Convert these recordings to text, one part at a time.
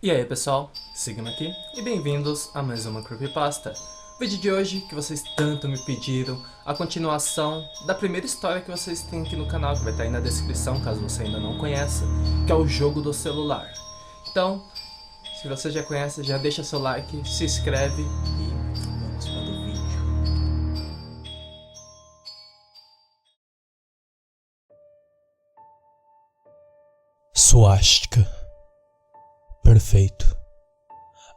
E aí pessoal, Sigma aqui e bem-vindos a mais uma Creepypasta. Vídeo de hoje que vocês tanto me pediram, a continuação da primeira história que vocês têm aqui no canal, que vai estar aí na descrição caso você ainda não conheça, que é o jogo do celular. Então, se você já conhece, já deixa seu like, se inscreve e vamos para o vídeo. Suástica. Perfeito.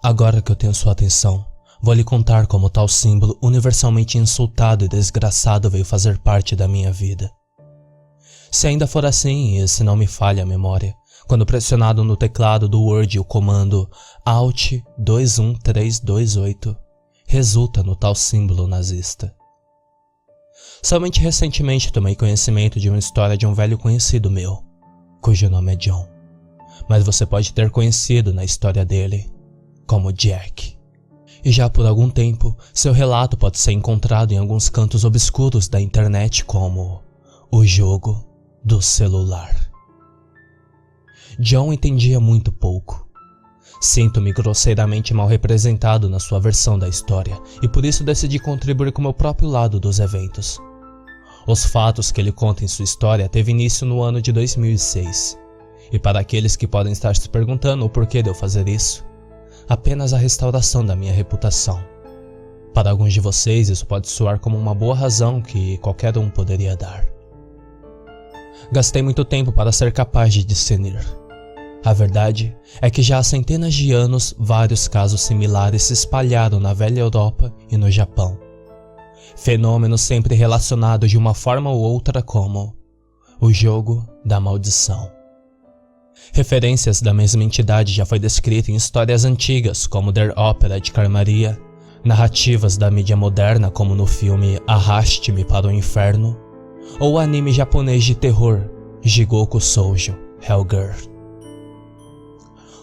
Agora que eu tenho sua atenção, vou lhe contar como tal símbolo universalmente insultado e desgraçado veio fazer parte da minha vida. Se ainda for assim, e se não me falha a memória, quando pressionado no teclado do Word o comando Alt 21328, resulta no tal símbolo nazista. Somente recentemente tomei conhecimento de uma história de um velho conhecido meu, cujo nome é John, mas você pode ter conhecido na história dele como Jack. E já por algum tempo, seu relato pode ser encontrado em alguns cantos obscuros da internet como o jogo do celular. John entendia muito pouco. Sinto-me grosseiramente mal representado na sua versão da história e por isso decidi contribuir com o meu próprio lado dos eventos. Os fatos que ele conta em sua história teve início no ano de 2006. E para aqueles que podem estar se perguntando o porquê de eu fazer isso, apenas a restauração da minha reputação. Para alguns de vocês isso pode soar como uma boa razão que qualquer um poderia dar. Gastei muito tempo para ser capaz de discernir. A verdade é que já há centenas de anos vários casos similares se espalharam na velha Europa e no Japão. Fenômenos sempre relacionados de uma forma ou outra como o jogo da maldição. Referências da mesma entidade já foi descrita em histórias antigas como Der Ópera de Carmaria, narrativas da mídia moderna como no filme Arraste-me para o Inferno, ou o anime japonês de terror Jigoku Shoujo Hellgirl.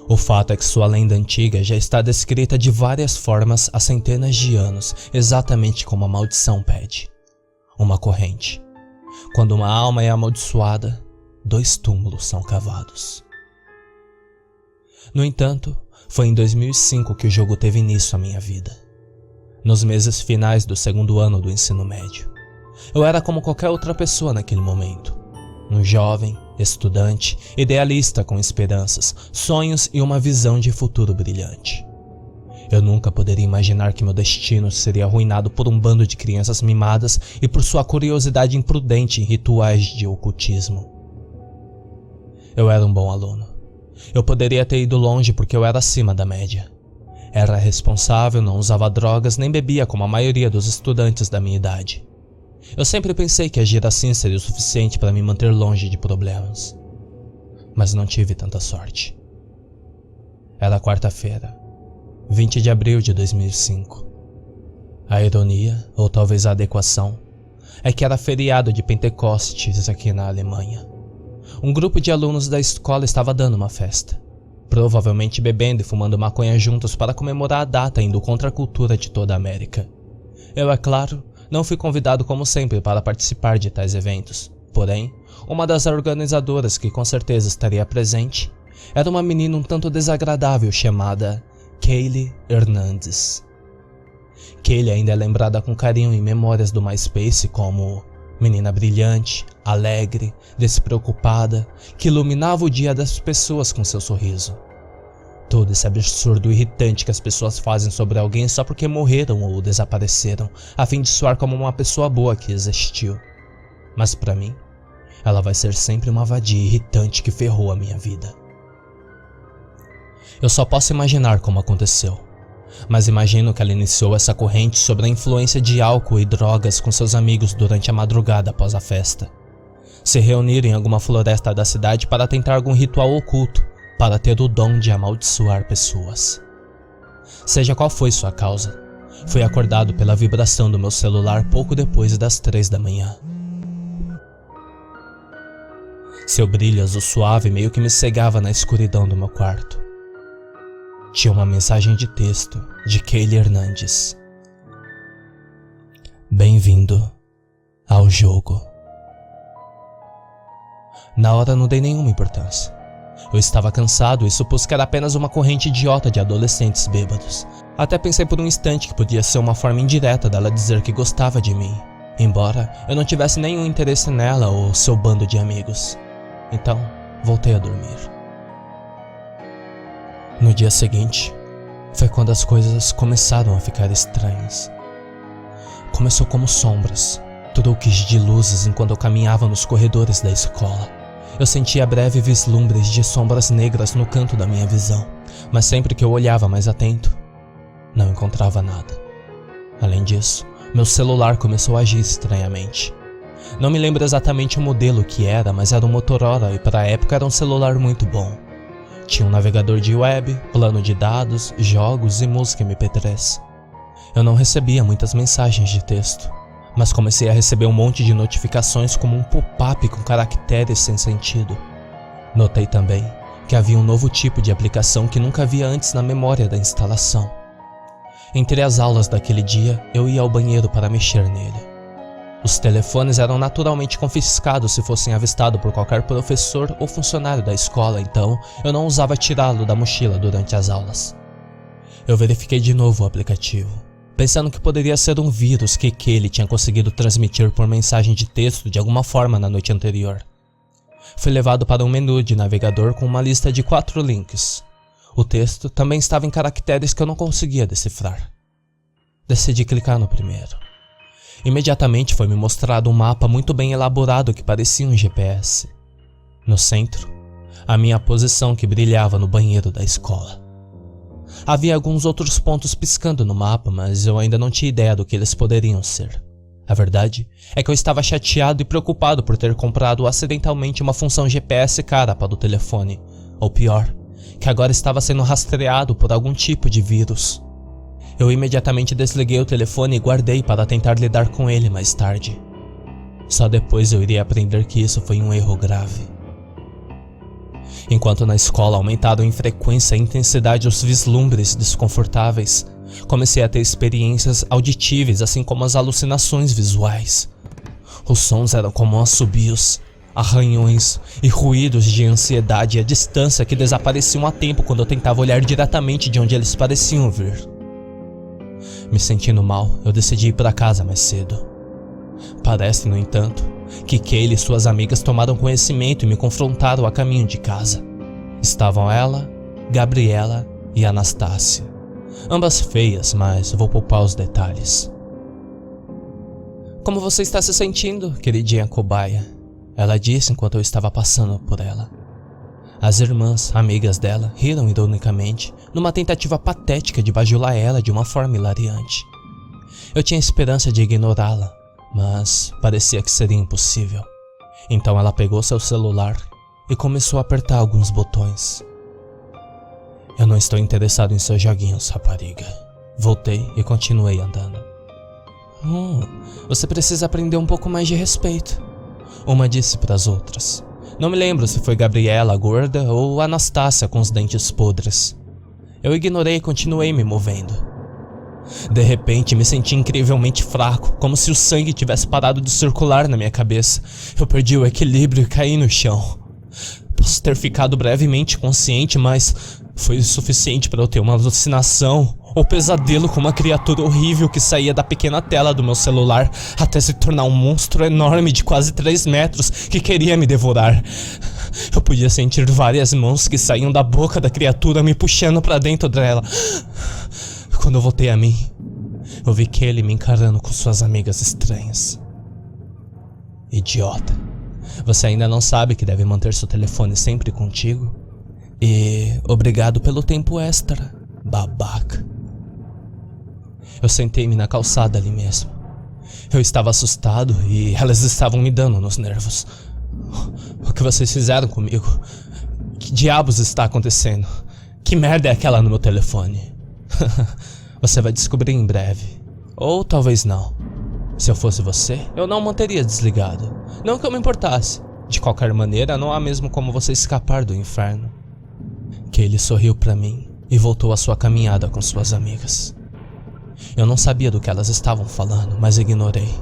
O fato é que sua lenda antiga já está descrita de várias formas há centenas de anos, exatamente como a maldição pede. Uma corrente. Quando uma alma é amaldiçoada, 2 túmulos são cavados. No entanto, foi em 2005 que o jogo teve início à minha vida. Nos meses finais do 2º ano do ensino médio. Eu era como qualquer outra pessoa naquele momento. Um jovem, estudante, idealista com esperanças, sonhos e uma visão de futuro brilhante. Eu nunca poderia imaginar que meu destino seria arruinado por um bando de crianças mimadas e por sua curiosidade imprudente em rituais de ocultismo. Eu era um bom aluno. Eu poderia ter ido longe porque eu era acima da média. Era responsável, não usava drogas nem bebia como a maioria dos estudantes da minha idade. Eu sempre pensei que agir assim seria o suficiente para me manter longe de problemas. Mas não tive tanta sorte. Era quarta-feira, 20 de abril de 2005. A ironia, ou talvez a adequação, é que era feriado de Pentecostes aqui na Alemanha. Um grupo de alunos da escola estava dando uma festa, provavelmente bebendo e fumando maconha juntos para comemorar a data indo contra a cultura de toda a América. Eu, é claro, não fui convidado como sempre para participar de tais eventos, porém, uma das organizadoras que com certeza estaria presente era uma menina um tanto desagradável chamada Kaylee Hernandes. Kaylee ainda é lembrada com carinho em memórias do MySpace como menina brilhante, alegre, despreocupada, que iluminava o dia das pessoas com seu sorriso. Todo esse absurdo irritante que as pessoas fazem sobre alguém só porque morreram ou desapareceram, a fim de soar como uma pessoa boa que existiu. Mas pra mim, ela vai ser sempre uma vadia irritante que ferrou a minha vida. Eu só posso imaginar como aconteceu, mas imagino que ela iniciou essa corrente sob a influência de álcool e drogas com seus amigos durante a madrugada após a festa. Se reuniram em alguma floresta da cidade para tentar algum ritual oculto, para ter o dom de amaldiçoar pessoas. Seja qual foi sua causa, fui acordado pela vibração do meu celular pouco depois das 3 da manhã. Seu brilho azul suave meio que me cegava na escuridão do meu quarto. Tinha uma mensagem de texto de Kaylee Hernandes. Bem-vindo ao jogo. Na hora não dei nenhuma importância. Eu estava cansado e supus que era apenas uma corrente idiota de adolescentes bêbados. Até pensei por um instante que podia ser uma forma indireta dela dizer que gostava de mim, embora eu não tivesse nenhum interesse nela ou seu bando de amigos. Então, voltei a dormir. No dia seguinte, foi quando as coisas começaram a ficar estranhas. Começou como sombras, truques de luzes enquanto eu caminhava nos corredores da escola. Eu sentia breve vislumbres de sombras negras no canto da minha visão, mas sempre que eu olhava mais atento, não encontrava nada. Além disso, meu celular começou a agir estranhamente. Não me lembro exatamente o modelo que era, mas era um Motorola e para a época era um celular muito bom. Tinha um navegador de web, plano de dados, jogos e música MP3. Eu não recebia muitas mensagens de texto, mas comecei a receber um monte de notificações como um pop-up com caracteres sem sentido. Notei também que havia um novo tipo de aplicação que nunca havia antes na memória da instalação. Entre as aulas daquele dia, eu ia ao banheiro para mexer nele. Os telefones eram naturalmente confiscados se fossem avistados por qualquer professor ou funcionário da escola, então eu não ousava tirá-lo da mochila durante as aulas. Eu verifiquei de novo o aplicativo, pensando que poderia ser um vírus que ele tinha conseguido transmitir por mensagem de texto de alguma forma na noite anterior. Fui levado para um menu de navegador com uma lista de 4 links. O texto também estava em caracteres que eu não conseguia decifrar. Decidi clicar no primeiro. Imediatamente foi me mostrado um mapa muito bem elaborado que parecia um GPS. No centro, a minha posição que brilhava no banheiro da escola. Havia alguns outros pontos piscando no mapa, mas eu ainda não tinha ideia do que eles poderiam ser. A verdade é que eu estava chateado e preocupado por ter comprado acidentalmente uma função GPS cara para o telefone, ou pior, que agora estava sendo rastreado por algum tipo de vírus. Eu imediatamente desliguei o telefone e guardei para tentar lidar com ele mais tarde. Só depois eu iria aprender que isso foi um erro grave. Enquanto na escola aumentaram em frequência e intensidade os vislumbres desconfortáveis, comecei a ter experiências auditíveis assim como as alucinações visuais. Os sons eram como assobios, arranhões e ruídos de ansiedade à distância que desapareciam a tempo quando eu tentava olhar diretamente de onde eles pareciam vir. Me sentindo mal, eu decidi ir para casa mais cedo. Parece, no entanto, que Kaylee e suas amigas tomaram conhecimento e me confrontaram a caminho de casa. Estavam ela, Gabriela e Anastácia. Ambas feias, mas vou poupar os detalhes. "Como você está se sentindo, queridinha cobaia?" ela disse enquanto eu estava passando por ela. As irmãs, amigas dela, riram ironicamente, numa tentativa patética de bajular ela de uma forma hilariante. Eu tinha esperança de ignorá-la, mas parecia que seria impossível. Então ela pegou seu celular e começou a apertar alguns botões. "Eu não estou interessado em seus joguinhos, rapariga." Voltei e continuei andando. Você precisa aprender um pouco mais de respeito," uma disse para as outras. Não me lembro se foi Gabriela, a gorda, ou Anastácia com os dentes podres. Eu ignorei e continuei me movendo. De repente me senti incrivelmente fraco, como se o sangue tivesse parado de circular na minha cabeça. Eu perdi o equilíbrio e caí no chão. Posso ter ficado brevemente consciente, mas foi o suficiente para eu ter uma alucinação ou pesadelo com uma criatura horrível que saía da pequena tela do meu celular até se tornar um monstro enorme de quase 3 metros que queria me devorar. Eu podia sentir várias mãos que saíam da boca da criatura me puxando para dentro dela. Quando eu voltei a mim, eu vi Kelly me encarando com suas amigas estranhas. "Idiota, você ainda não sabe que deve manter seu telefone sempre contigo? E obrigado pelo tempo extra, babaca." Eu sentei-me na calçada ali mesmo. Eu estava assustado e elas estavam me dando nos nervos. "O que vocês fizeram comigo? Que diabos está acontecendo? Que merda é aquela no meu telefone?" Você vai descobrir em breve. Ou talvez não. Se eu fosse você, eu não manteria desligado. Não que eu me importasse. De qualquer maneira, não há mesmo como você escapar do inferno. Kaylee sorriu para mim e voltou à sua caminhada com suas amigas. Eu não sabia do que elas estavam falando, mas ignorei.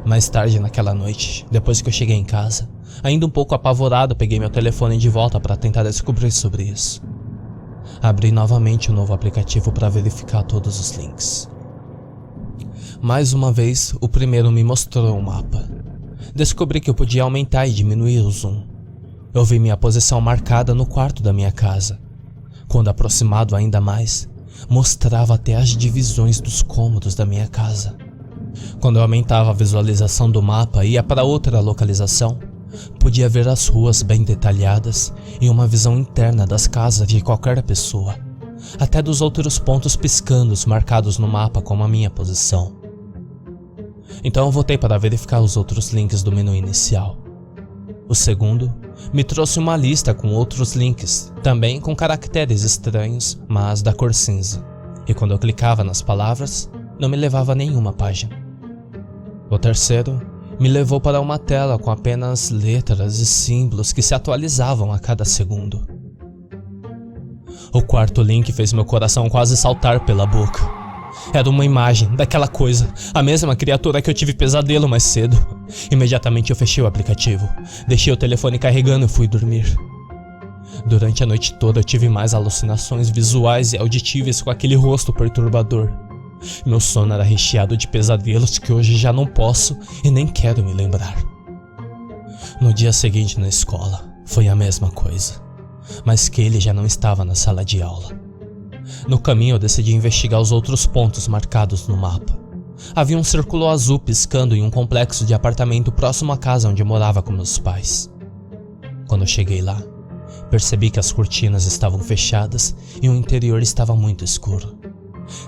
Mais tarde naquela noite, depois que eu cheguei em casa, Ainda um pouco apavorado, peguei meu telefone de volta para tentar descobrir sobre isso. Abri novamente o novo aplicativo para verificar todos os links. Mais uma vez, o primeiro me mostrou o mapa. Descobri que eu podia aumentar e diminuir o zoom. Eu vi minha posição marcada no quarto da minha casa. Quando aproximado ainda mais, mostrava até as divisões dos cômodos da minha casa. Quando eu aumentava a visualização do mapa e ia para outra localização, podia ver as ruas bem detalhadas e uma visão interna das casas de qualquer pessoa, até dos outros pontos piscando marcados no mapa como a minha posição. Então eu voltei para verificar os outros links do menu inicial. O segundo me trouxe uma lista com outros links, também com caracteres estranhos, mas da cor cinza. E quando eu clicava nas palavras, não me levava a nenhuma página. O terceiro me levou para uma tela com apenas letras e símbolos que se atualizavam a cada segundo. O quarto link fez meu coração quase saltar pela boca. Era uma imagem daquela coisa, a mesma criatura que eu tive pesadelo mais cedo. Imediatamente eu fechei o aplicativo, deixei o telefone carregando e fui dormir. Durante a noite toda eu tive mais alucinações visuais e auditivas com aquele rosto perturbador. Meu sono era recheado de pesadelos que hoje já não posso e nem quero me lembrar. No dia seguinte na escola, foi a mesma coisa, mas Kaylee já não estava na sala de aula. No caminho eu decidi investigar os outros pontos marcados no mapa. Havia um círculo azul piscando em um complexo de apartamento próximo à casa onde morava com meus pais. Quando eu cheguei lá, percebi que as cortinas estavam fechadas e o interior estava muito escuro.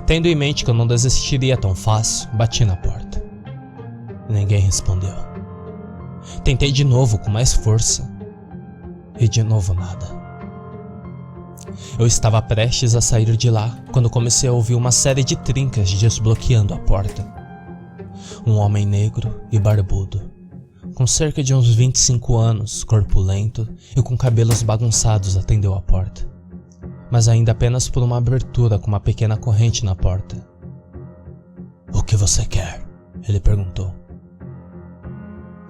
Tendo em mente que eu não desistiria tão fácil, bati na porta. Ninguém respondeu. Tentei de novo com mais força e de novo nada. Eu estava prestes a sair de lá quando comecei a ouvir uma série de trincas desbloqueando a porta. Um homem negro e barbudo, com cerca de uns 25 anos, corpulento e com cabelos bagunçados, atendeu a porta, mas ainda apenas por uma abertura com uma pequena corrente na porta. "O que você quer?" ele perguntou.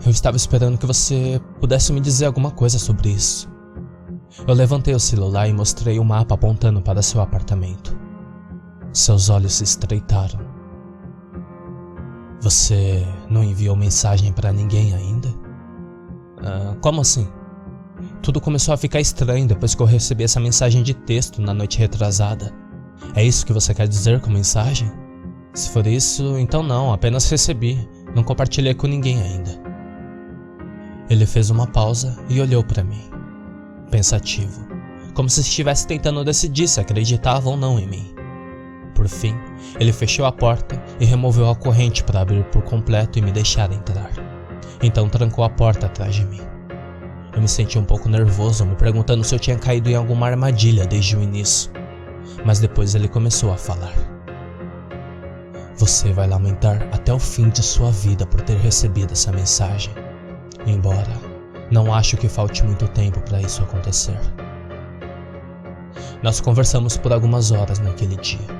"Eu estava esperando que você pudesse me dizer alguma coisa sobre isso." Eu levantei o celular e mostrei o mapa apontando para seu apartamento. Seus olhos se estreitaram. "Você não enviou mensagem para ninguém ainda?" Como assim? Tudo começou a ficar estranho depois que eu recebi essa mensagem de texto na noite retrasada. É isso que você quer dizer com mensagem? Se for isso, então não, apenas recebi. Não compartilhei com ninguém ainda." Ele fez uma pausa e olhou para mim, pensativo, como se estivesse tentando decidir se acreditava ou não em mim. Por fim, ele fechou a porta e removeu a corrente para abrir por completo e me deixar entrar. Então trancou a porta atrás de mim. Eu me senti um pouco nervoso, me perguntando se eu tinha caído em alguma armadilha desde o início. Mas depois ele começou a falar. "Você vai lamentar até o fim de sua vida por ter recebido essa mensagem. Embora não acho que falte muito tempo para isso acontecer." Nós conversamos por algumas horas naquele dia.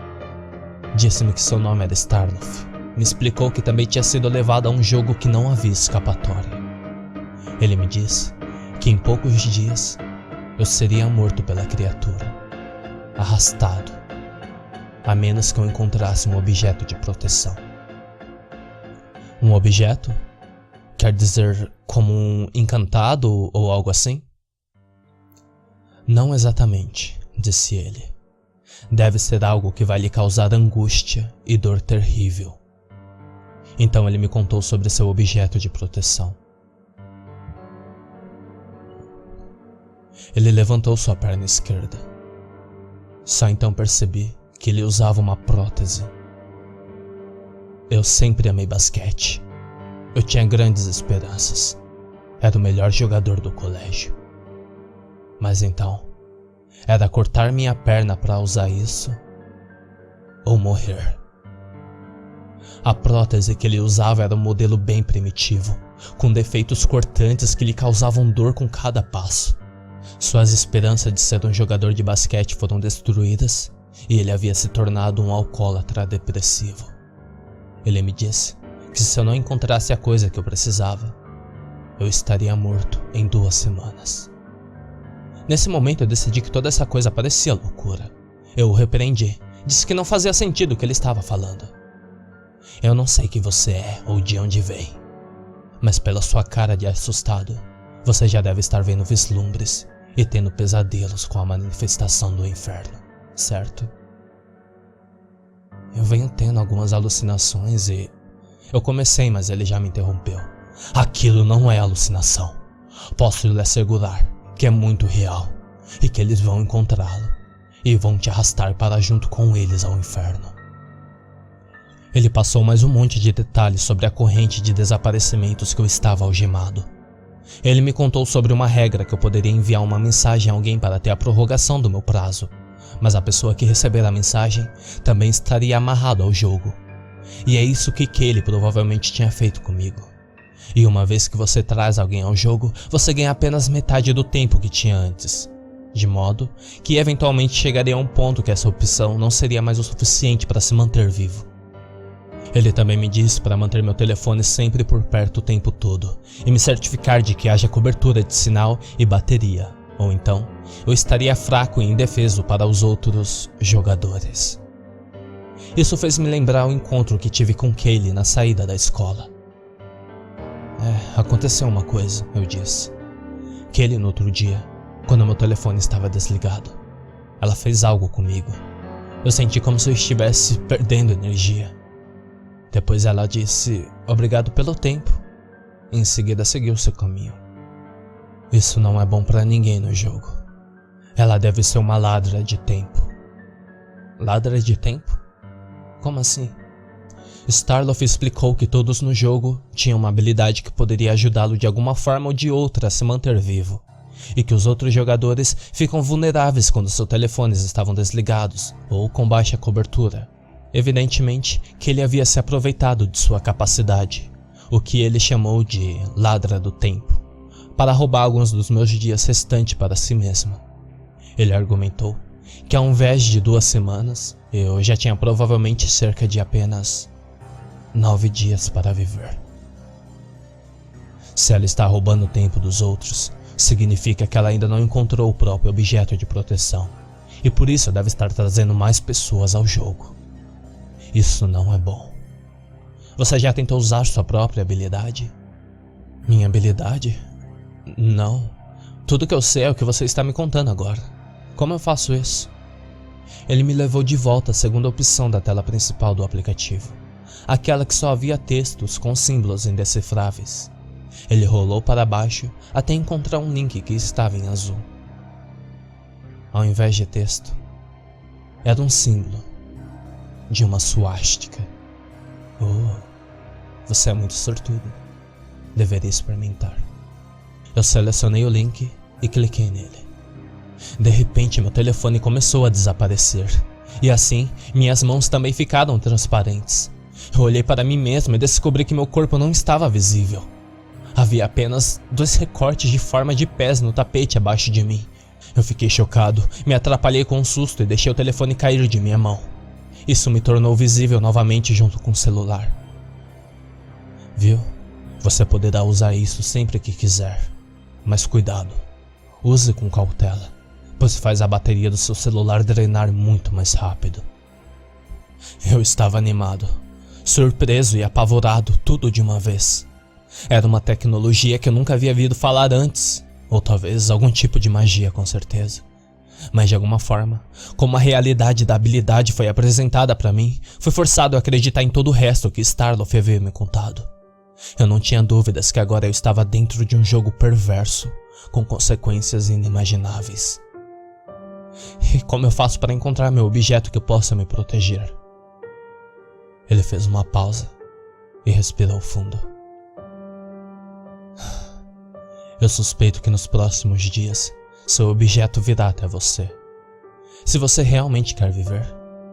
Disse-me que seu nome era Starnoff. Me explicou que também tinha sido levado a um jogo que não havia escapatória. Ele me disse que em poucos dias eu seria morto pela criatura, arrastado, a menos que eu encontrasse um objeto de proteção. Um objeto? Quer dizer, como um encantado ou algo assim? "Não exatamente", disse ele. "Deve ser algo que vai lhe causar angústia e dor terrível." Então ele me contou sobre seu objeto de proteção. Ele levantou sua perna esquerda. Só então percebi que ele usava uma prótese. Eu sempre amei basquete. Eu tinha grandes esperanças. Era o melhor jogador do colégio. Mas então, era cortar minha perna para usar isso ou morrer. A prótese que ele usava era um modelo bem primitivo, com defeitos cortantes que lhe causavam dor com cada passo. Suas esperanças de ser um jogador de basquete foram destruídas e ele havia se tornado um alcoólatra depressivo. Ele me disse que se eu não encontrasse a coisa que eu precisava, eu estaria morto em 2 semanas. Nesse momento eu decidi que toda essa coisa parecia loucura. Eu o repreendi, disse que não fazia sentido o que ele estava falando. Eu não sei quem você é ou de onde vem, mas pela sua cara de assustado, você já deve estar vendo vislumbres e tendo pesadelos com a manifestação do inferno, certo? Eu venho tendo algumas alucinações e... Eu comecei, mas ele já me interrompeu. Aquilo não é alucinação. Posso lhe assegurar que é muito real e que eles vão encontrá-lo e vão te arrastar para junto com eles ao inferno. Ele passou mais um monte de detalhes sobre a corrente de desaparecimentos que eu estava algemado. Ele me contou sobre uma regra que eu poderia enviar uma mensagem a alguém para ter a prorrogação do meu prazo, mas a pessoa que receber a mensagem também estaria amarrado ao jogo. E é isso que ele provavelmente tinha feito comigo. E uma vez que você traz alguém ao jogo, você ganha apenas metade do tempo que tinha antes. De modo que eventualmente chegaria a um ponto que essa opção não seria mais o suficiente para se manter vivo. Ele também me disse para manter meu telefone sempre por perto o tempo todo e me certificar de que haja cobertura de sinal e bateria, ou então eu estaria fraco e indefeso para os outros jogadores. Isso fez me lembrar o encontro que tive com Kaylee na saída da escola. Aconteceu uma coisa, eu disse. Kaylee no outro dia, quando meu telefone estava desligado, ela fez algo comigo. Eu senti como se eu estivesse perdendo energia. Depois ela disse, obrigado pelo tempo. Em seguida seguiu seu caminho. Isso não é bom pra ninguém no jogo. Ela deve ser uma ladra de tempo. Ladra de tempo? Como assim? Starloff explicou que todos no jogo tinham uma habilidade que poderia ajudá-lo de alguma forma ou de outra a se manter vivo, e que os outros jogadores ficam vulneráveis quando seus telefones estavam desligados ou com baixa cobertura. Evidentemente que ele havia se aproveitado de sua capacidade, o que ele chamou de ladra do tempo, para roubar alguns dos meus dias restantes para si mesma. Ele argumentou que ao invés de 2 semanas, eu já tinha provavelmente cerca de apenas 9 dias para viver. Se ela está roubando o tempo dos outros, significa que ela ainda não encontrou o próprio objeto de proteção, e por isso deve estar trazendo mais pessoas ao jogo. Isso não é bom. Você já tentou usar sua própria habilidade? Minha habilidade? Não. Tudo que eu sei é o que você está me contando agora. Como eu faço isso? Ele me levou de volta à segunda opção da tela principal do aplicativo, aquela que só havia textos com símbolos indecifráveis. Ele rolou para baixo até encontrar um link que estava em azul. Ao invés de texto, era um símbolo de uma suástica. Você é muito sortudo. Deveria experimentar. Eu selecionei o link e cliquei nele. De repente meu telefone começou a desaparecer, e assim minhas mãos também ficaram transparentes. Eu olhei para mim mesmo e descobri que meu corpo não estava visível. Havia apenas 2 recortes de forma de pés no tapete abaixo de mim. Eu fiquei chocado, me atrapalhei com um susto e deixei o telefone cair de minha mão. Isso me tornou visível novamente junto com o celular. Viu? Você poderá usar isso sempre que quiser, mas cuidado, use com cautela, pois faz a bateria do seu celular drenar muito mais rápido. Eu estava animado, surpreso e apavorado, tudo de uma vez. Era uma tecnologia que eu nunca havia ouvido falar antes, ou talvez algum tipo de magia, com certeza. Mas de alguma forma, como a realidade da habilidade foi apresentada para mim, fui forçado a acreditar em todo o resto que Starloff havia me contado. Eu não tinha dúvidas que agora eu estava dentro de um jogo perverso, com consequências inimagináveis. E como eu faço para encontrar meu objeto que possa me proteger? Ele fez uma pausa e respirou fundo. Eu suspeito que nos próximos dias, seu objeto virá até você. Se você realmente quer viver,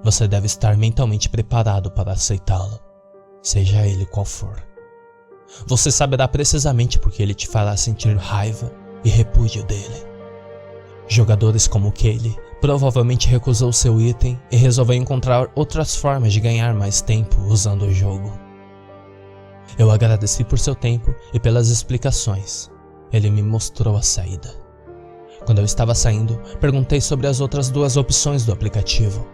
você deve estar mentalmente preparado para aceitá-lo, seja ele qual for. Você saberá precisamente porque ele te fará sentir raiva e repúdio dele. Jogadores como Kaylee provavelmente recusou seu item e resolveu encontrar outras formas de ganhar mais tempo usando o jogo. Eu agradeci por seu tempo e pelas explicações. Ele me mostrou a saída. Quando eu estava saindo, perguntei sobre as outras 2 opções do aplicativo.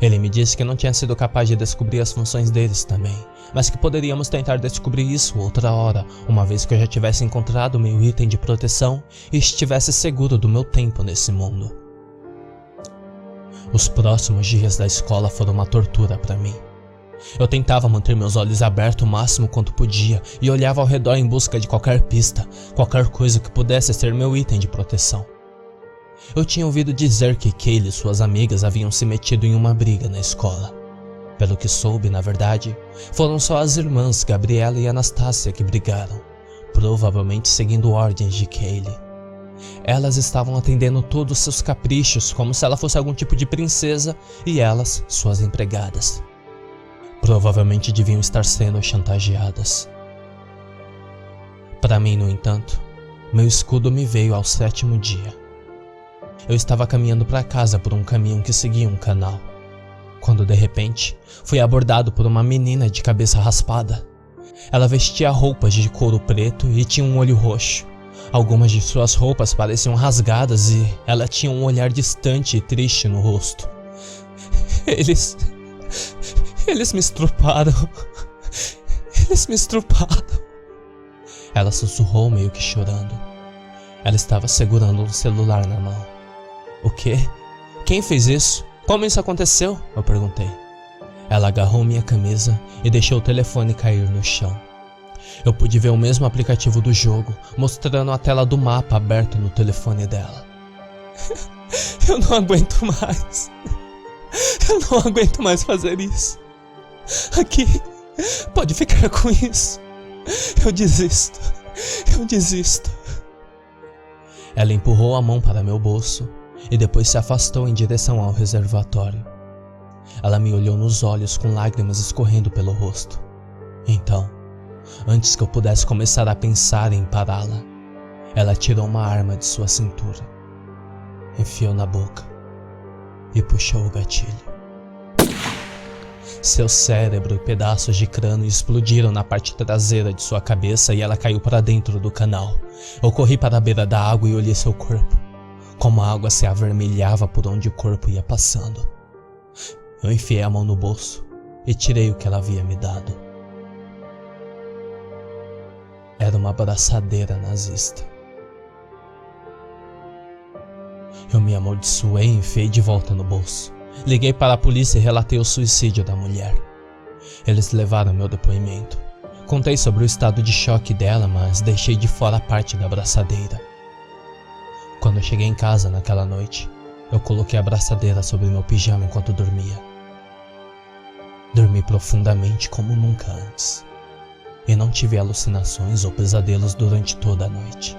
Ele me disse que não tinha sido capaz de descobrir as funções deles também, mas que poderíamos tentar descobrir isso outra hora, uma vez que eu já tivesse encontrado meu item de proteção e estivesse seguro do meu tempo nesse mundo. Os próximos dias da escola foram uma tortura para mim. Eu tentava manter meus olhos abertos o máximo quanto podia e olhava ao redor em busca de qualquer pista, qualquer coisa que pudesse ser meu item de proteção. Eu tinha ouvido dizer que Kaylee e suas amigas haviam se metido em uma briga na escola. Pelo que soube, na verdade, foram só as irmãs Gabriela e Anastasia que brigaram, provavelmente seguindo ordens de Kaylee. Elas estavam atendendo todos seus caprichos como se ela fosse algum tipo de princesa e elas, suas empregadas. Provavelmente deviam estar sendo chantageadas. Para mim, no entanto, meu escudo me veio ao 7º dia. Eu estava caminhando para casa por um caminho que seguia um canal, quando de repente fui abordado por uma menina de cabeça raspada. Ela vestia roupas de couro preto e tinha um olho roxo. Algumas de suas roupas pareciam rasgadas e ela tinha um olhar distante e triste no rosto. Eles me estruparam. Eles me estruparam. Ela sussurrou meio que chorando. Ela estava segurando um celular na mão. O quê? Quem fez isso? Como isso aconteceu? Eu perguntei. Ela agarrou minha camisa e deixou o telefone cair no chão. Eu pude ver o mesmo aplicativo do jogo, mostrando a tela do mapa aberto no telefone dela. Eu não aguento mais. Eu não aguento mais fazer isso. Aqui, pode ficar com isso. Eu desisto. Eu desisto. Ela empurrou a mão para meu bolso e depois se afastou em direção ao reservatório. Ela me olhou nos olhos com lágrimas escorrendo pelo rosto. Então, antes que eu pudesse começar a pensar em pará-la, ela tirou uma arma de sua cintura, enfiou na boca e puxou o gatilho. Seu cérebro e pedaços de crânio explodiram na parte traseira de sua cabeça e ela caiu para dentro do canal. Eu corri para a beira da água e olhei seu corpo, como a água se avermelhava por onde o corpo ia passando. Eu enfiei a mão no bolso e tirei o que ela havia me dado. Era uma abraçadeira nazista. Eu me amaldiçoei e enfiei de volta no bolso. Liguei para a polícia e relatei o suicídio da mulher. Eles levaram meu depoimento. Contei sobre o estado de choque dela, mas deixei de fora a parte da abraçadeira. Quando eu cheguei em casa naquela noite, eu coloquei a abraçadeira sobre meu pijama enquanto dormia. Dormi profundamente como nunca antes, e não tive alucinações ou pesadelos durante toda a noite.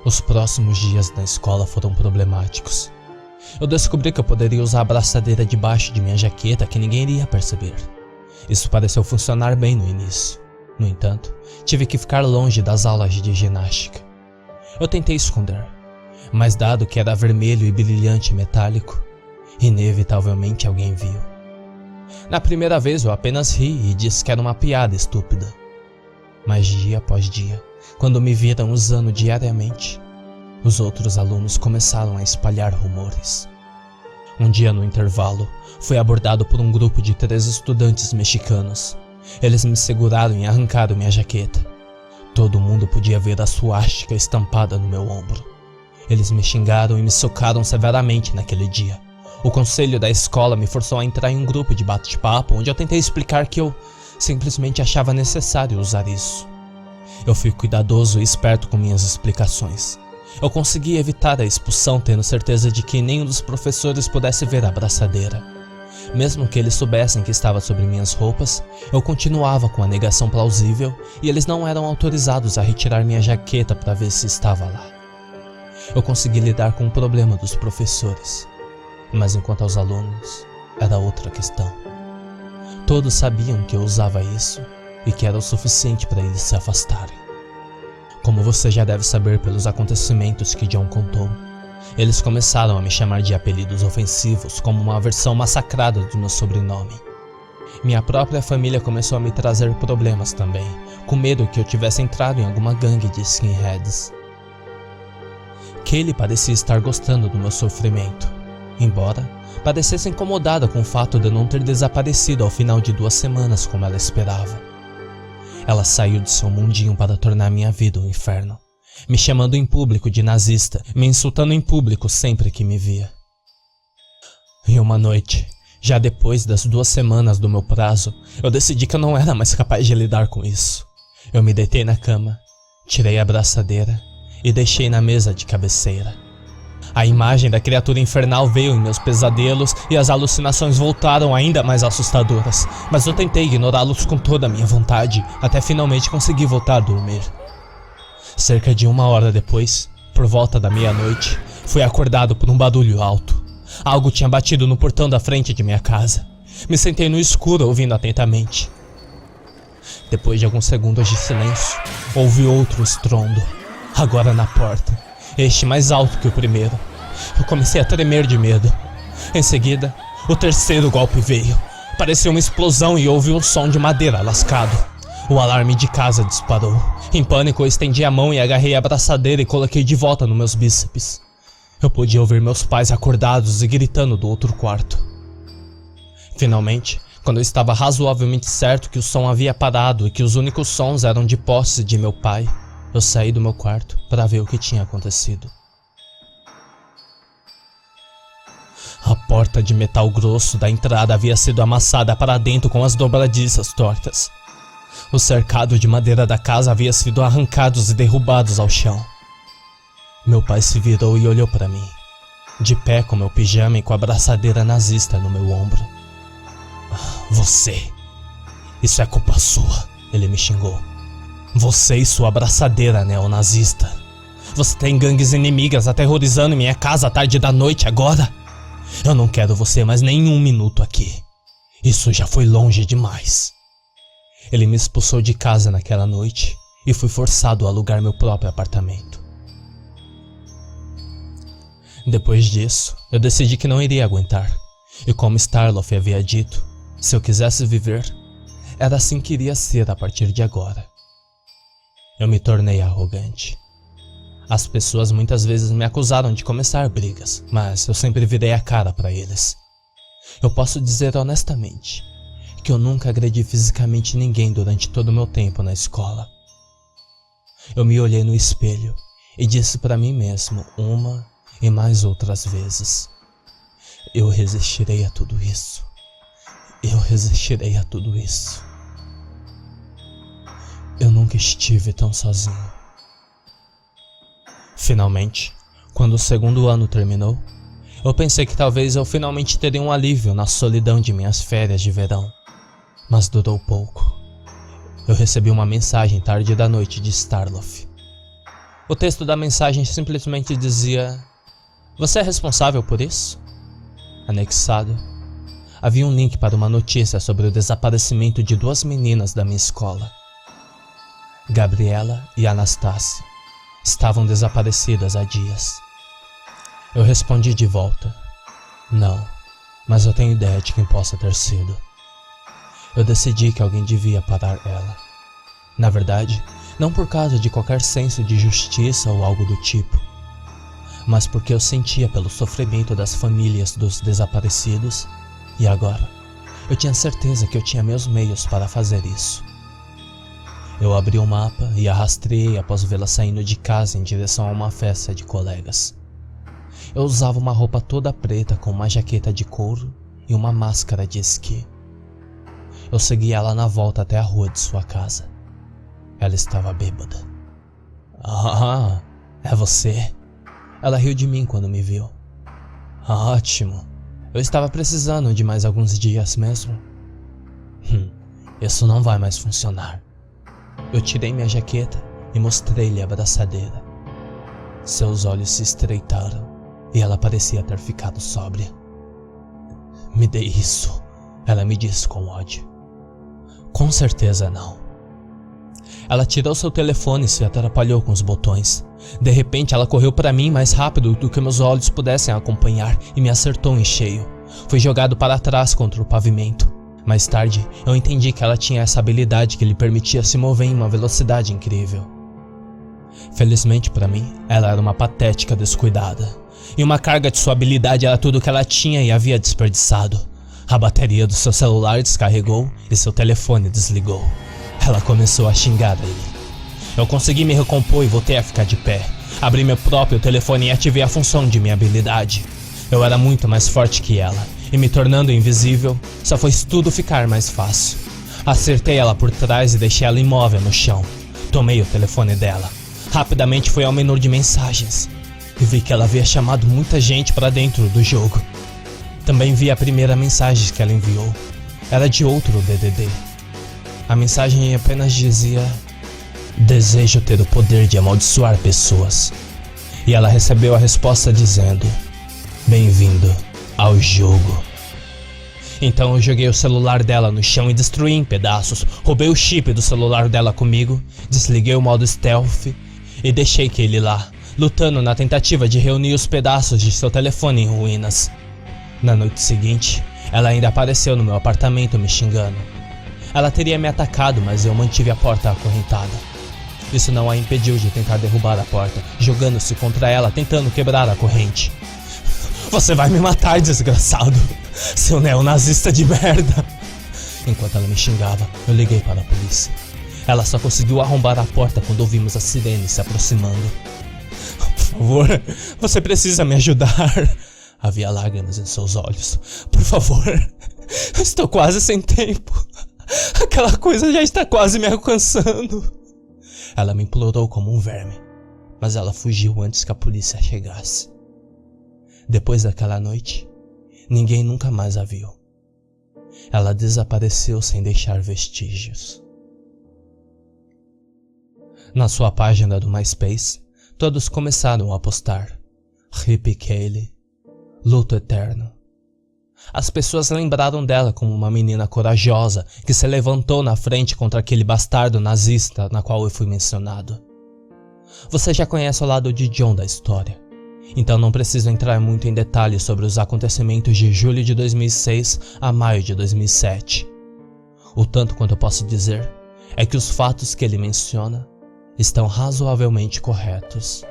Os próximos dias na escola foram problemáticos. Eu descobri que eu poderia usar a abraçadeira debaixo de minha jaqueta que ninguém iria perceber. Isso pareceu funcionar bem no início. No entanto, tive que ficar longe das aulas de ginástica. Eu tentei esconder, mas dado que era vermelho e brilhante metálico, inevitavelmente alguém viu. Na primeira vez eu apenas ri e disse que era uma piada estúpida. Mas dia após dia, quando me viram usando diariamente, os outros alunos começaram a espalhar rumores. Um dia no intervalo, fui abordado por um grupo de 3 estudantes mexicanos. Eles me seguraram e arrancaram minha jaqueta. Todo mundo podia ver a suástica estampada no meu ombro. Eles me xingaram e me socaram severamente naquele dia. O conselho da escola me forçou a entrar em um grupo de bate-papo onde eu tentei explicar que eu simplesmente achava necessário usar isso. Eu fui cuidadoso e esperto com minhas explicações. Eu consegui evitar a expulsão tendo certeza de que nenhum dos professores pudesse ver a abraçadeira. Mesmo que eles soubessem que estava sobre minhas roupas, eu continuava com a negação plausível e eles não eram autorizados a retirar minha jaqueta para ver se estava lá. Eu consegui lidar com o problema dos professores, mas enquanto aos alunos, era outra questão. Todos sabiam que eu usava isso e que era o suficiente para eles se afastarem. Como você já deve saber pelos acontecimentos que John contou, eles começaram a me chamar de apelidos ofensivos como uma versão massacrada do meu sobrenome. Minha própria família começou a me trazer problemas também, com medo que eu tivesse entrado em alguma gangue de skinheads. Kaylee parecia estar gostando do meu sofrimento, embora parecesse incomodada com o fato de eu não ter desaparecido ao final de 2 semanas como ela esperava. Ela saiu de seu mundinho para tornar minha vida um inferno, me chamando em público de nazista, me insultando em público sempre que me via. E uma noite, já depois das 2 semanas do meu prazo, eu decidi que eu não era mais capaz de lidar com isso. Eu me deitei na cama, tirei a abraçadeira e deixei na mesa de cabeceira. A imagem da criatura infernal veio em meus pesadelos e as alucinações voltaram ainda mais assustadoras, mas eu tentei ignorá-los com toda a minha vontade, até finalmente conseguir voltar a dormir. Cerca de 1 hora depois, por volta da meia-noite, fui acordado por um barulho alto. Algo tinha batido no portão da frente de minha casa. Me sentei no escuro ouvindo atentamente. Depois de alguns segundos de silêncio, ouvi outro estrondo, agora na porta. Este mais alto que o primeiro. Eu comecei a tremer de medo. Em seguida, o terceiro golpe veio. Parecia uma explosão e houve um som de madeira lascado. O alarme de casa disparou. Em pânico, eu estendi a mão e agarrei a abraçadeira e coloquei de volta nos meus bíceps. Eu podia ouvir meus pais acordados e gritando do outro quarto. Finalmente, quando eu estava razoavelmente certo que o som havia parado e que os únicos sons eram de posse de meu pai, eu saí do meu quarto para ver o que tinha acontecido. A porta de metal grosso da entrada havia sido amassada para dentro com as dobradiças tortas. O cercado de madeira da casa havia sido arrancados e derrubados ao chão. Meu pai se virou e olhou para mim, de pé com meu pijama e com a abraçadeira nazista no meu ombro. Você, isso é culpa sua, ele me xingou. Você e sua abraçadeira neonazista. Você tem gangues inimigas aterrorizando minha casa à tarde da noite agora? Eu não quero você mais nem 1 minuto aqui. Isso já foi longe demais. Ele me expulsou de casa naquela noite e fui forçado a alugar meu próprio apartamento. Depois disso, eu decidi que não iria aguentar. E como Starloff havia dito, se eu quisesse viver, era assim que iria ser a partir de agora. Eu me tornei arrogante. As pessoas muitas vezes me acusaram de começar brigas, mas eu sempre virei a cara para eles. Eu posso dizer honestamente que eu nunca agredi fisicamente ninguém durante todo o meu tempo na escola. Eu me olhei no espelho e disse para mim mesmo uma e mais outras vezes: eu resistirei a tudo isso. Eu resistirei a tudo isso. Eu nunca estive tão sozinho. Finalmente, quando o 2º ano terminou, eu pensei que talvez eu finalmente teria um alívio na solidão de minhas férias de verão. Mas durou pouco. Eu recebi uma mensagem tarde da noite de Starloff. O texto da mensagem simplesmente dizia: você é responsável por isso? Anexado, havia um link para uma notícia sobre o desaparecimento de 2 meninas da minha escola. Gabriela e Anastácia estavam desaparecidas há dias. Eu respondi de volta: não, mas eu tenho ideia de quem possa ter sido. Eu decidi que alguém devia parar ela. Na verdade, não por causa de qualquer senso de justiça ou algo do tipo, mas porque eu sentia pelo sofrimento das famílias dos desaparecidos e agora eu tinha certeza que eu tinha meus meios para fazer isso. Eu abri o mapa e a rastreei após vê-la saindo de casa em direção a uma festa de colegas. Eu usava uma roupa toda preta com uma jaqueta de couro e uma máscara de esqui. Eu segui ela na volta até a rua de sua casa. Ela estava bêbada. Ah, é você? Ela riu de mim quando me viu. Ótimo. Eu estava precisando de mais alguns dias mesmo. Isso não vai mais funcionar. Eu tirei minha jaqueta e mostrei-lhe a abraçadeira. Seus olhos se estreitaram e ela parecia ter ficado sóbria. Me dê isso, ela me disse com ódio. Com certeza não. Ela tirou seu telefone e se atrapalhou com os botões. De repente ela correu para mim mais rápido do que meus olhos pudessem acompanhar e me acertou em cheio. Fui jogado para trás contra o pavimento. Mais tarde, eu entendi que ela tinha essa habilidade que lhe permitia se mover em uma velocidade incrível. Felizmente para mim, ela era uma patética descuidada. E uma carga de sua habilidade era tudo que ela tinha e havia desperdiçado. A bateria do seu celular descarregou e seu telefone desligou. Ela começou a xingar ele. Eu consegui me recompor e voltei a ficar de pé. Abri meu próprio telefone e ativei a função de minha habilidade. Eu era muito mais forte que ela, e me tornando invisível, só fez tudo ficar mais fácil. Acertei ela por trás e deixei ela imóvel no chão. Tomei o telefone dela. Rapidamente fui ao menu de mensagens e vi que ela havia chamado muita gente para dentro do jogo. Também vi a primeira mensagem que ela enviou. Era de outro DDD. A mensagem apenas dizia: desejo ter o poder de amaldiçoar pessoas. E ela recebeu a resposta dizendo: bem-vindo ao jogo. Então eu joguei o celular dela no chão e destruí em pedaços. Roubei o chip do celular dela comigo, desliguei o modo stealth e deixei ele lá, lutando na tentativa de reunir os pedaços de seu telefone em ruínas. Na noite seguinte, ela ainda apareceu no meu apartamento me xingando. Ela teria me atacado, mas eu mantive a porta acorrentada. Isso não a impediu de tentar derrubar a porta, jogando-se contra ela, tentando quebrar a corrente. Você vai me matar, desgraçado, seu neonazista de merda. Enquanto ela me xingava, eu liguei para a polícia. Ela só conseguiu arrombar a porta quando ouvimos a sirene se aproximando. Por favor, você precisa me ajudar. Havia lágrimas em seus olhos. Por favor, eu estou quase sem tempo. Aquela coisa já está quase me alcançando. Ela me implorou como um verme, mas ela fugiu antes que a polícia chegasse. Depois daquela noite, ninguém nunca mais a viu. Ela desapareceu sem deixar vestígios. Na sua página do MySpace, todos começaram a postar: Hippie Kaylee, luto eterno. As pessoas lembraram dela como uma menina corajosa que se levantou na frente contra aquele bastardo nazista na qual eu fui mencionado. Você já conhece o lado de John da história, então não preciso entrar muito em detalhes sobre os acontecimentos de julho de 2006 a maio de 2007. O tanto quanto eu posso dizer é que os fatos que ele menciona estão razoavelmente corretos.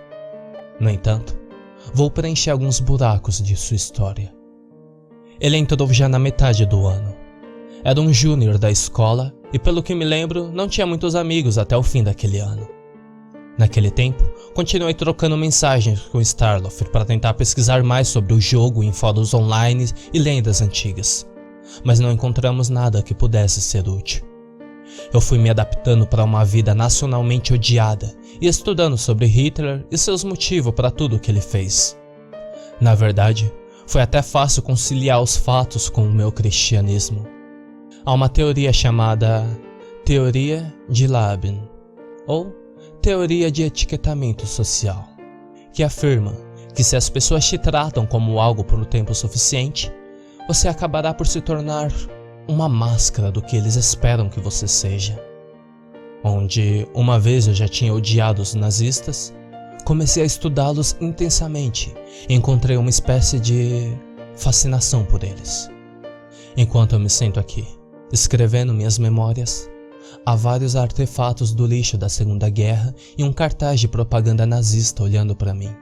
No entanto, vou preencher alguns buracos de sua história. Ele entrou já na metade do ano. Era um júnior da escola e, pelo que me lembro, não tinha muitos amigos até o fim daquele ano. Naquele tempo, continuei trocando mensagens com Starloff para tentar pesquisar mais sobre o jogo em fóruns online e lendas antigas, mas não encontramos nada que pudesse ser útil. Eu fui me adaptando para uma vida nacionalmente odiada e estudando sobre Hitler e seus motivos para tudo o que ele fez. Na verdade, foi até fácil conciliar os fatos com o meu cristianismo. Há uma teoria chamada Teoria de Laban, ou Teoria de Etiquetamento Social, que afirma que se as pessoas te tratam como algo por um tempo suficiente, você acabará por se tornar uma máscara do que eles esperam que você seja. Onde, uma vez eu já tinha odiado os nazistas, comecei a estudá-los intensamente e encontrei uma espécie de fascinação por eles. Enquanto eu me sento aqui, escrevendo minhas memórias, há vários artefatos do lixo da Segunda Guerra e um cartaz de propaganda nazista olhando para mim.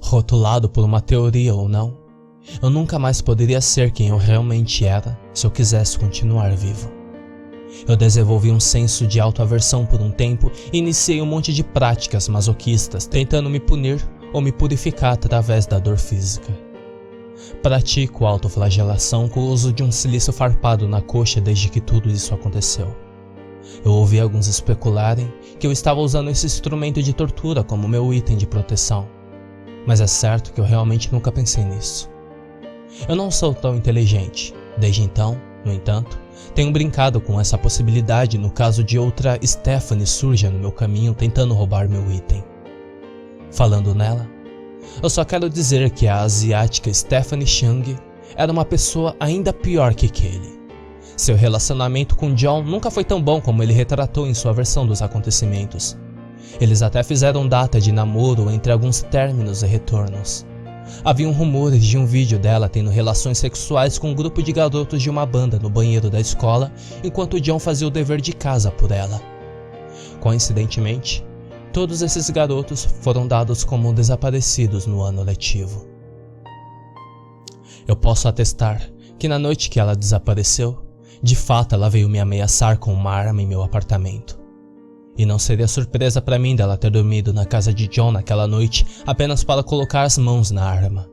Rotulado por uma teoria ou não, eu nunca mais poderia ser quem eu realmente era se eu quisesse continuar vivo. Eu desenvolvi um senso de autoaversão por um tempo e iniciei um monte de práticas masoquistas, tentando me punir ou me purificar através da dor física. Pratico autoflagelação com o uso de um silício farpado na coxa desde que tudo isso aconteceu. Eu ouvi alguns especularem que eu estava usando esse instrumento de tortura como meu item de proteção, mas é certo que eu realmente nunca pensei nisso. Eu não sou tão inteligente, desde então, no entanto, tenho brincado com essa possibilidade no caso de outra Stephanie surja no meu caminho tentando roubar meu item. Falando nela, eu só quero dizer que a asiática Stephanie Chung era uma pessoa ainda pior que Kaylee. Seu relacionamento com John nunca foi tão bom como ele retratou em sua versão dos acontecimentos. Eles até fizeram data de namoro entre alguns términos e retornos. Haviam rumores de um vídeo dela tendo relações sexuais com um grupo de garotos de uma banda no banheiro da escola, enquanto John fazia o dever de casa por ela. Coincidentemente, todos esses garotos foram dados como desaparecidos no ano letivo. Eu posso atestar que na noite que ela desapareceu, de fato ela veio me ameaçar com uma arma em meu apartamento. E não seria surpresa para mim dela ter dormido na casa de John naquela noite apenas para colocar as mãos na arma.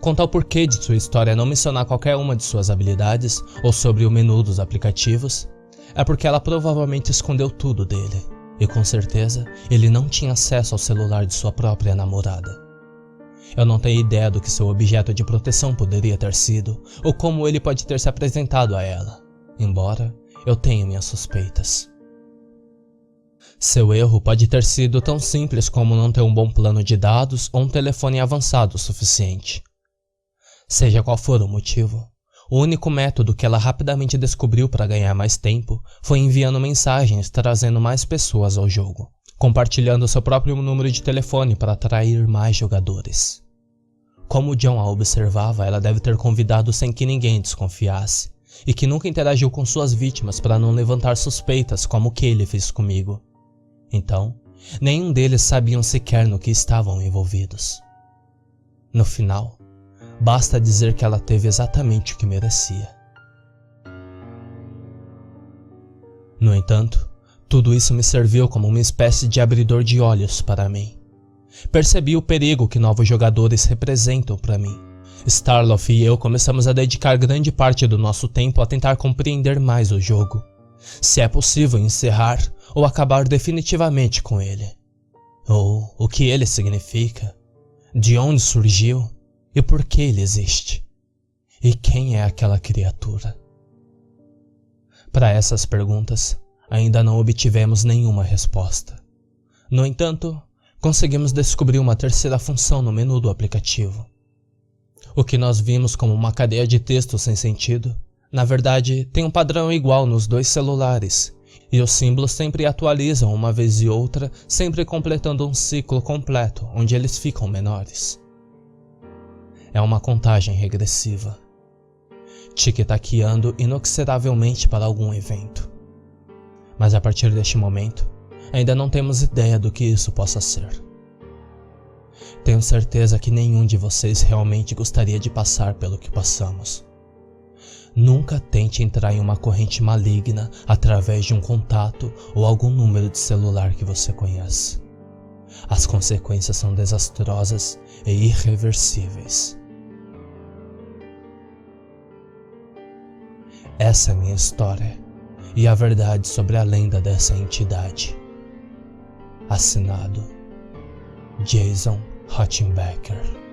Quanto ao porquê de sua história não mencionar qualquer uma de suas habilidades ou sobre o menu dos aplicativos, é porque ela provavelmente escondeu tudo dele, e com certeza ele não tinha acesso ao celular de sua própria namorada. Eu não tenho ideia do que seu objeto de proteção poderia ter sido, ou como ele pode ter se apresentado a ela, embora eu tenha minhas suspeitas. Seu erro pode ter sido tão simples como não ter um bom plano de dados ou um telefone avançado o suficiente. Seja qual for o motivo, o único método que ela rapidamente descobriu para ganhar mais tempo foi enviando mensagens trazendo mais pessoas ao jogo, compartilhando seu próprio número de telefone para atrair mais jogadores. Como John a observava, ela deve ter convidado sem que ninguém desconfiasse, e que nunca interagiu com suas vítimas para não levantar suspeitas como o que ele fez comigo. Então, nenhum deles sabiam sequer no que estavam envolvidos. No final, basta dizer que ela teve exatamente o que merecia. No entanto, tudo isso me serviu como uma espécie de abridor de olhos para mim. Percebi o perigo que novos jogadores representam para mim. Starloff e eu começamos a dedicar grande parte do nosso tempo a tentar compreender mais o jogo, se é possível encerrar ou acabar definitivamente com ele, ou o que ele significa, de onde surgiu e por que ele existe, e quem é aquela criatura. Para essas perguntas, ainda não obtivemos nenhuma resposta. No entanto, conseguimos descobrir uma terceira função no menu do aplicativo. O que nós vimos como uma cadeia de texto sem sentido, na verdade, tem um padrão igual nos dois celulares, e os símbolos sempre atualizam uma vez e outra, sempre completando um ciclo completo, onde eles ficam menores. É uma contagem regressiva, tic-taqueando inoxedavelmente para algum evento. Mas a partir deste momento, ainda não temos ideia do que isso possa ser. Tenho certeza que nenhum de vocês realmente gostaria de passar pelo que passamos. Nunca tente entrar em uma corrente maligna através de um contato ou algum número de celular que você conhece. As consequências são desastrosas e irreversíveis. Essa é a minha história e a verdade sobre a lenda dessa entidade. Assinado Jason Hutchinbecker.